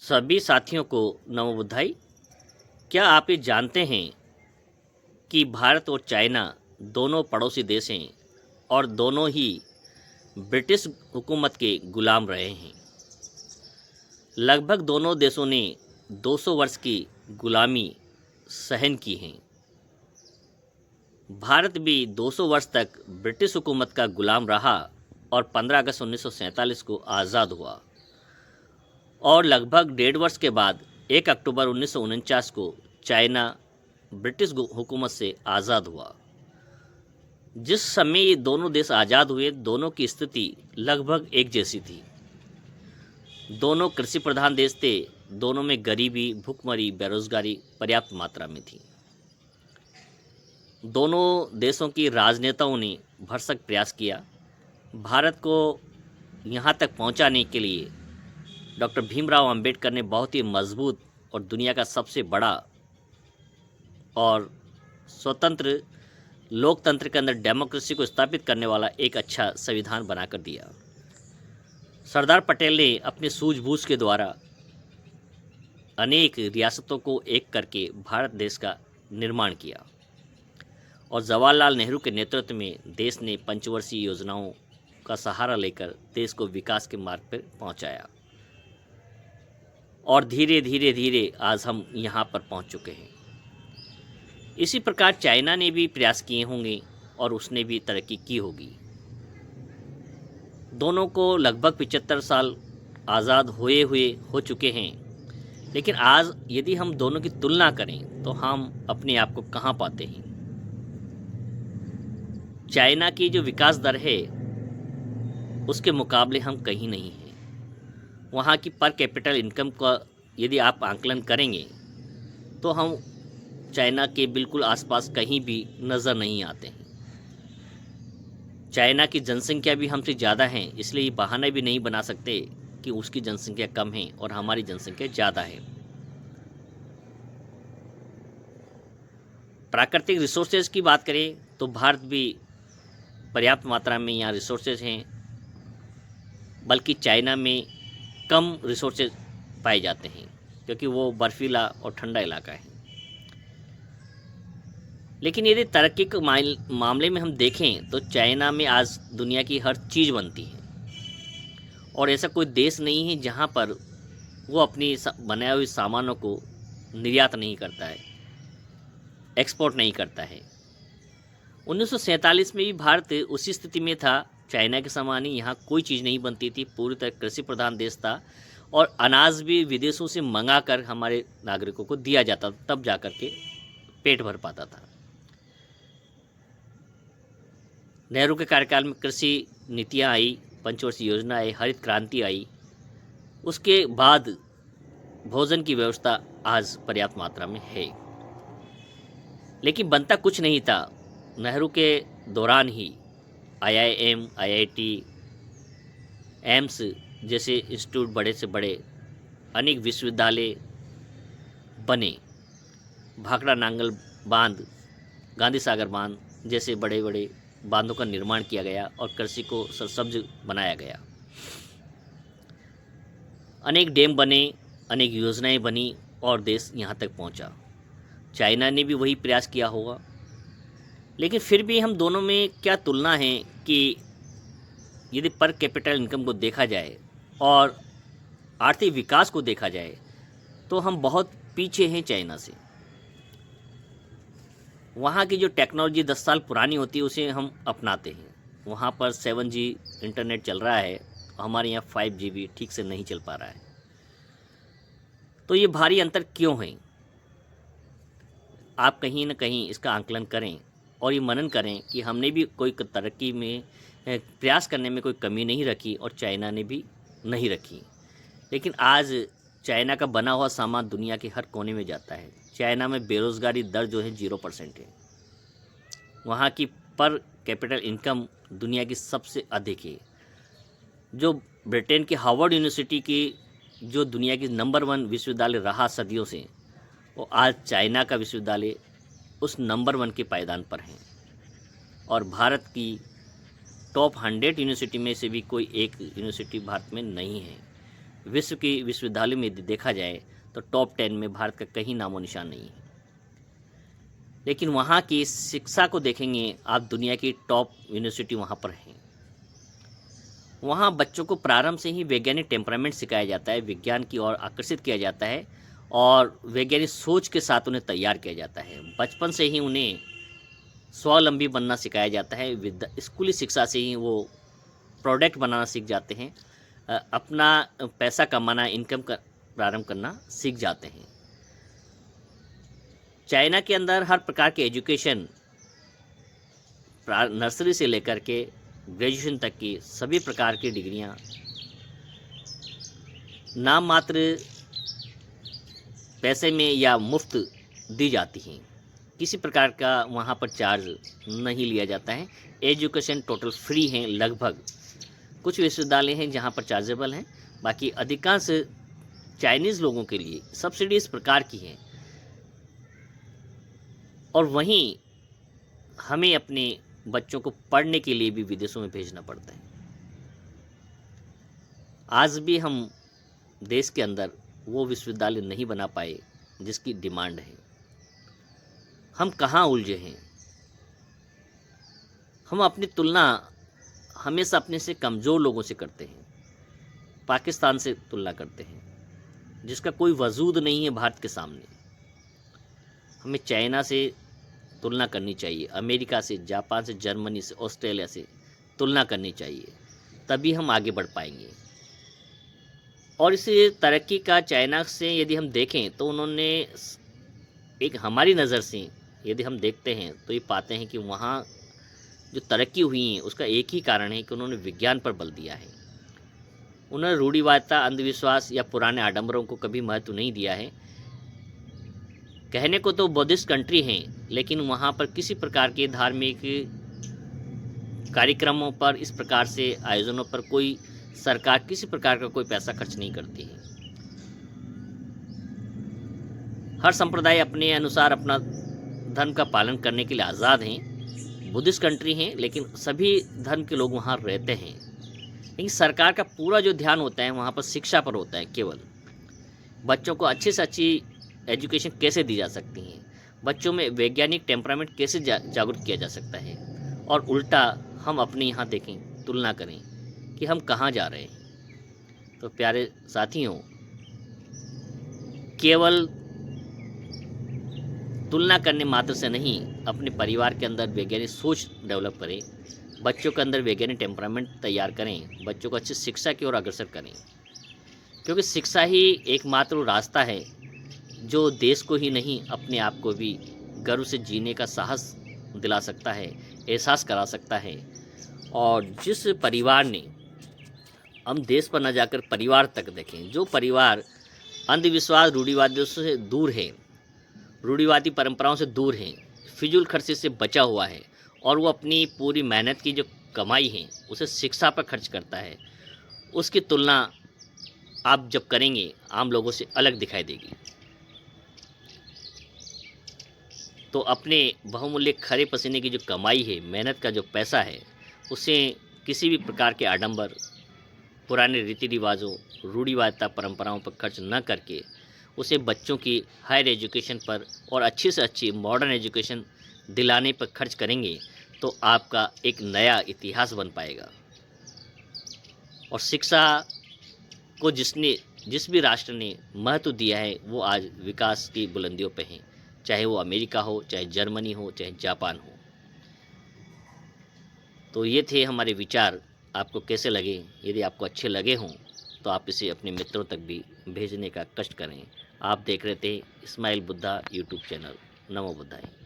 सभी साथियों को नमो बुद्धाई। क्या आप ये जानते हैं कि भारत और चाइना दोनों पड़ोसी देश हैं और दोनों ही ब्रिटिश हुकूमत के गुलाम रहे हैं। लगभग दोनों देशों ने 200 वर्ष की गुलामी सहन की है। भारत भी 200 वर्ष तक ब्रिटिश हुकूमत का गुलाम रहा और 15 अगस्त 1947 को आज़ाद हुआ और लगभग 1.5 वर्ष के बाद 1 अक्टूबर 1949 को चाइना ब्रिटिश हुकूमत से आज़ाद हुआ। जिस समय ये दोनों देश आज़ाद हुए, दोनों की स्थिति लगभग एक जैसी थी। दोनों कृषि प्रधान देश थे, दोनों में गरीबी, भूखमरी, बेरोजगारी पर्याप्त मात्रा में थी। दोनों देशों की राजनेताओं ने भरसक प्रयास किया भारत को यहाँ तक पहुँचाने के लिए। डॉक्टर भीमराव अंबेडकर ने बहुत ही मजबूत और दुनिया का सबसे बड़ा और स्वतंत्र लोकतंत्र के अंदर डेमोक्रेसी को स्थापित करने वाला एक अच्छा संविधान बनाकर दिया। सरदार पटेल ने अपने सूझबूझ के द्वारा अनेक रियासतों को एक करके भारत देश का निर्माण किया और जवाहरलाल नेहरू के नेतृत्व में देश ने पंचवर्षीय योजनाओं का सहारा लेकर देश को विकास के मार्ग पर पहुंचाया और धीरे धीरे धीरे आज हम यहाँ पर पहुँच चुके हैं। इसी प्रकार चाइना ने भी प्रयास किए होंगे और उसने भी तरक्की की होगी। दोनों को लगभग 75 साल आज़ाद हुए हो चुके हैं, लेकिन आज यदि हम दोनों की तुलना करें तो हम अपने आप को कहाँ पाते हैं। चाइना की जो विकास दर है उसके मुकाबले हम कहीं नहीं हैं। वहाँ की पर कैपिटल इनकम का यदि आप आंकलन करेंगे तो हम चाइना के बिल्कुल आसपास कहीं भी नज़र नहीं आते हैं। चाइना की जनसंख्या भी हमसे ज़्यादा है, इसलिए ये बहाना भी नहीं बना सकते कि उसकी जनसंख्या कम है और हमारी जनसंख्या ज़्यादा है। प्राकृतिक रिसोर्सेज की बात करें तो भारत भी पर्याप्त मात्रा में यहाँ रिसोर्सेज हैं, बल्कि चाइना में कम रिसोर्सेज पाए जाते हैं क्योंकि वो बर्फीला और ठंडा इलाका है। लेकिन यदि तरक्की के मामले में हम देखें तो चाइना में आज दुनिया की हर चीज़ बनती है और ऐसा कोई देश नहीं है जहाँ पर वो अपनी बनाए हुए सामानों को निर्यात नहीं करता है, एक्सपोर्ट नहीं करता है। 1947 में भी भारत उसी स्थिति में था, चाइना के समान ही यहाँ कोई चीज़ नहीं बनती थी, पूरी तरह कृषि प्रधान देश था और अनाज भी विदेशों से मंगा कर हमारे नागरिकों को दिया जाता था, तब जा कर के पेट भर पाता था। नेहरू के कार्यकाल में कृषि नीतियाँ आई, पंचवर्षीय योजना आई, हरित क्रांति आई। उसके बाद भोजन की व्यवस्था आज पर्याप्त मात्रा में है, लेकिन बनता कुछ नहीं था। नेहरू के दौरान ही IIM, IIT, एम्स जैसे इंस्टीट्यूट बड़े से बड़े अनेक विश्वविद्यालय बने। भाखड़ा नांगल बांध, गांधी सागर बांध जैसे बड़े बड़े बांधों का निर्माण किया गया और कृषि को सरसब्ज बनाया गया। अनेक डैम बने, अनेक योजनाएं बनी और देश यहाँ तक पहुँचा। चाइना ने भी वही प्रयास किया होगा, लेकिन फिर भी हम दोनों में क्या तुलना है कि यदि पर कैपिटल इनकम को देखा जाए और आर्थिक विकास को देखा जाए तो हम बहुत पीछे हैं चाइना से। वहाँ की जो टेक्नोलॉजी 10 साल पुरानी होती है उसे हम अपनाते हैं। वहाँ पर 7G इंटरनेट चल रहा है, हमारे यहाँ 5G भी ठीक से नहीं चल पा रहा है। तो ये भारी अंतर क्यों है? आप कहीं ना कहीं इसका आंकलन करें और ये मनन करें कि हमने भी कोई तरक्की में प्रयास करने में कोई कमी नहीं रखी और चाइना ने भी नहीं रखी। लेकिन आज चाइना का बना हुआ सामान दुनिया के हर कोने में जाता है। चाइना में बेरोज़गारी दर जो है 0% है। वहाँ की पर कैपिटल इनकम दुनिया की सबसे अधिक है। जो ब्रिटेन की हार्वर्ड यूनिवर्सिटी की जो दुनिया की नंबर 1 विश्वविद्यालय रहा सदियों से, वो आज चाइना का विश्वविद्यालय उस नंबर 1 के पायदान पर हैं और भारत की टॉप 100 यूनिवर्सिटी में से भी कोई एक यूनिवर्सिटी भारत में नहीं है। विश्व की विश्वविद्यालय में यदि देखा जाए तो टॉप 10 में भारत का कहीं नामो निशान नहीं है। लेकिन वहाँ की शिक्षा को देखेंगे आप, दुनिया की टॉप यूनिवर्सिटी वहाँ पर है। वहाँ बच्चों को प्रारंभ से ही वैज्ञानिक टेम्परामेंट सिखाया जाता है, विज्ञान की ओर आकर्षित किया जाता है और वैज्ञानिक सोच के साथ उन्हें तैयार किया जाता है। बचपन से ही उन्हें स्वावलंबी बनना सिखाया जाता है। स्कूली शिक्षा से ही वो प्रोडक्ट बनाना सीख जाते हैं, अपना पैसा कमाना, इनकम प्रारंभ करना सीख जाते हैं। चाइना के अंदर हर प्रकार के एजुकेशन, नर्सरी से लेकर के ग्रेजुएशन तक की सभी प्रकार की डिग्रियां नाम मात्र पैसे में या मुफ्त दी जाती हैं। किसी प्रकार का वहाँ पर चार्ज नहीं लिया जाता है। एजुकेशन टोटल फ्री हैं लगभग। कुछ विश्वविद्यालय हैं जहाँ पर चार्जेबल हैं, बाकी अधिकांश चाइनीज़ लोगों के लिए सब्सिडी इस प्रकार की है। और वहीं हमें अपने बच्चों को पढ़ने के लिए भी विदेशों में भेजना पड़ता है। आज भी हम देश के अंदर वो विश्वविद्यालय नहीं बना पाए जिसकी डिमांड है। हम कहाँ उलझे हैं? हम अपनी तुलना हमेशा अपने से कमज़ोर लोगों से करते हैं, पाकिस्तान से तुलना करते हैं जिसका कोई वजूद नहीं है भारत के सामने। हमें चाइना से तुलना करनी चाहिए, अमेरिका से, जापान से, जर्मनी से, ऑस्ट्रेलिया से तुलना करनी चाहिए, तभी हम आगे बढ़ पाएंगे। और इस तरक्की का चाइना से यदि हम देखें तो उन्होंने एक, हमारी नज़र से यदि हम देखते हैं तो ये पाते हैं कि वहाँ जो तरक्की हुई है उसका एक ही कारण है कि उन्होंने विज्ञान पर बल दिया है। उन्होंने रूढ़िवादिता, अंधविश्वास या पुराने आडंबरों को कभी महत्व नहीं दिया है। कहने को तो बुद्धिस्ट कंट्री हैं, लेकिन वहाँ पर किसी प्रकार के धार्मिक कार्यक्रमों पर, इस प्रकार से आयोजनों पर कोई सरकार किसी प्रकार का कोई पैसा खर्च नहीं करती है। हर संप्रदाय अपने अनुसार अपना धर्म का पालन करने के लिए आज़ाद हैं। बुद्धिस्ट कंट्री हैं, लेकिन सभी धर्म के लोग वहाँ रहते हैं। लेकिन सरकार का पूरा जो ध्यान होता है वहाँ पर शिक्षा पर होता है। केवल बच्चों को अच्छी से अच्छी एजुकेशन कैसे दी जा सकती है, बच्चों में वैज्ञानिक टेम्परामेंट कैसे जागरूक किया जा सकता है। और उल्टा हम अपने यहाँ देखें, तुलना करें कि हम कहाँ जा रहे हैं। तो प्यारे साथियों, केवल तुलना करने मात्र से नहीं, अपने परिवार के अंदर वैज्ञानिक सोच डेवलप करें, बच्चों के अंदर वैज्ञानिक टेम्परामेंट तैयार करें, बच्चों को अच्छी शिक्षा की ओर अग्रसर करें। क्योंकि शिक्षा ही एकमात्र रास्ता है जो देश को ही नहीं, अपने आप को भी गर्व से जीने का साहस दिला सकता है, एहसास करा सकता है। और जिस परिवार ने, हम देश पर न जाकर परिवार तक देखें, जो परिवार अंधविश्वास, रूढ़िवादियों से दूर है, रूढ़िवादी परंपराओं से दूर हैं, फिजूल खर्चे से बचा हुआ है और वो अपनी पूरी मेहनत की जो कमाई है उसे शिक्षा पर खर्च करता है, उसकी तुलना आप जब करेंगे आम लोगों से अलग दिखाई देगी। तो अपने बहुमूल्य खरे पसीने की जो कमाई है, मेहनत का जो पैसा है, उसे किसी भी प्रकार के आडंबर, पुराने रीति रिवाजों, रूढ़िवादिता परंपराओं पर खर्च न करके उसे बच्चों की हायर एजुकेशन पर और अच्छी से अच्छी मॉडर्न एजुकेशन दिलाने पर खर्च करेंगे तो आपका एक नया इतिहास बन पाएगा। और शिक्षा को जिस भी राष्ट्र ने महत्व दिया है वो आज विकास की बुलंदियों पे हैं, चाहे वो अमेरिका हो, चाहे जर्मनी हो, चाहे जापान हो। तो ये थे हमारे विचार। आपको कैसे लगे? यदि आपको अच्छे लगे हों तो आप इसे अपने मित्रों तक भी भेजने का कष्ट करें। आप देख रहे थे इस्माइल बुद्धा यूट्यूब चैनल। नमो बुद्धाय।